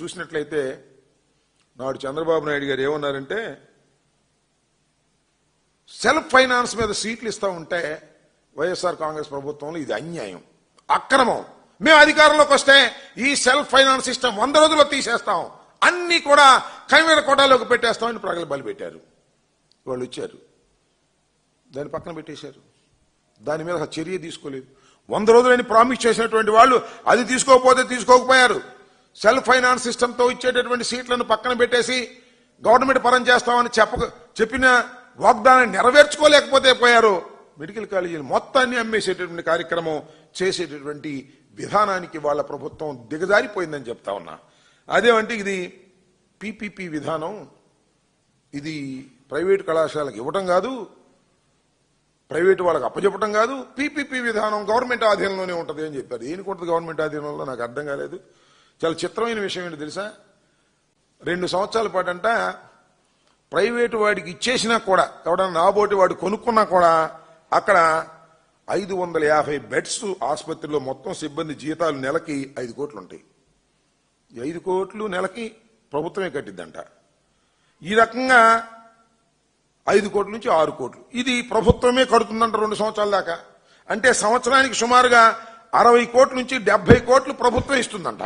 చూసినట్లయితే నాడు చంద్రబాబు నాయుడు గారు ఏమన్నారంటే సెల్ఫ్ ఫైనాన్స్ మీద సీట్లు ఇస్తా ఉంటే వైఎస్ఆర్ కాంగ్రెస్ ప్రభుత్వంలో ఇది అన్యాయం, అక్రమం. మేము అధికారంలోకి వస్తే ఈ సెల్ఫ్ ఫైనాన్స్ సిస్టమ్ 100 రోజుల్లో తీసేస్తాం, అన్ని కూడా కన్వీనర్ కోటాలోకి పెట్టేస్తామని ప్రగల్భాలు పెట్టారు. వాళ్ళు వచ్చారు, దాన్ని పక్కన పెట్టేశారు. దాని మీద చర్య తీసుకోలేదు. 100 రోజులని ప్రామిస్ చేసినటువంటి వాళ్ళు అది తీసుకోకపోతే తీసుకోకపోయారు. సెల్ఫ్ ఫైనాన్స్ సిస్టంతో ఇచ్చేటటువంటి సీట్లను పక్కన పెట్టేసి గవర్నమెంట్ పరం చేస్తామని చెప్పిన వాగ్దానాన్ని నెరవేర్చుకోలేకపోతే పోయారు. మెడికల్ కాలేజీలు మొత్తాన్ని అమ్మేసేటటువంటి కార్యక్రమం చేసేటటువంటి విధానానికి వాళ్ళ ప్రభుత్వం దిగజారిపోయిందని చెప్తా ఉన్నా. అదేమంటే ఇది పీపీపీ విధానం, ఇది ప్రైవేటు కళాశాలకు ఇవ్వటం కాదు, ప్రైవేటు వాళ్ళకి అప్పచెప్పటం కాదు, పీపీపీ విధానం గవర్నమెంట్ ఆధీనంలోనే ఉంటుంది అని చెప్పారు. దేనికి ఉంటుంది గవర్నమెంట్ ఆధీనంలో నాకు అర్థం కాలేదు. చాలా చిత్రమైన విషయం ఏంటి తెలుసా, 2 సంవత్సరాల పాటు అంట ప్రైవేటు వాడికి ఇచ్చేసినా కూడా, ఎవడన్నా నాబోటి వాడు కొనుక్కున్నా కూడా అక్కడ 550 బెడ్స్ ఆసుపత్రిలో మొత్తం సిబ్బంది జీతాలు నెలకి 5 కోట్లు ఉంటాయి. 5 కోట్లు నెలకి ప్రభుత్వమే కట్టిద్దంట. ఈ రకంగా 5 కోట్ల నుంచి 6 కోట్లు ఇది ప్రభుత్వమే కడుతుందంట 2 సంవత్సరాల దాకా. అంటే సంవత్సరానికి సుమారుగా 60 కోట్ల నుంచి 70 కోట్లు ప్రభుత్వం ఇస్తుందంట.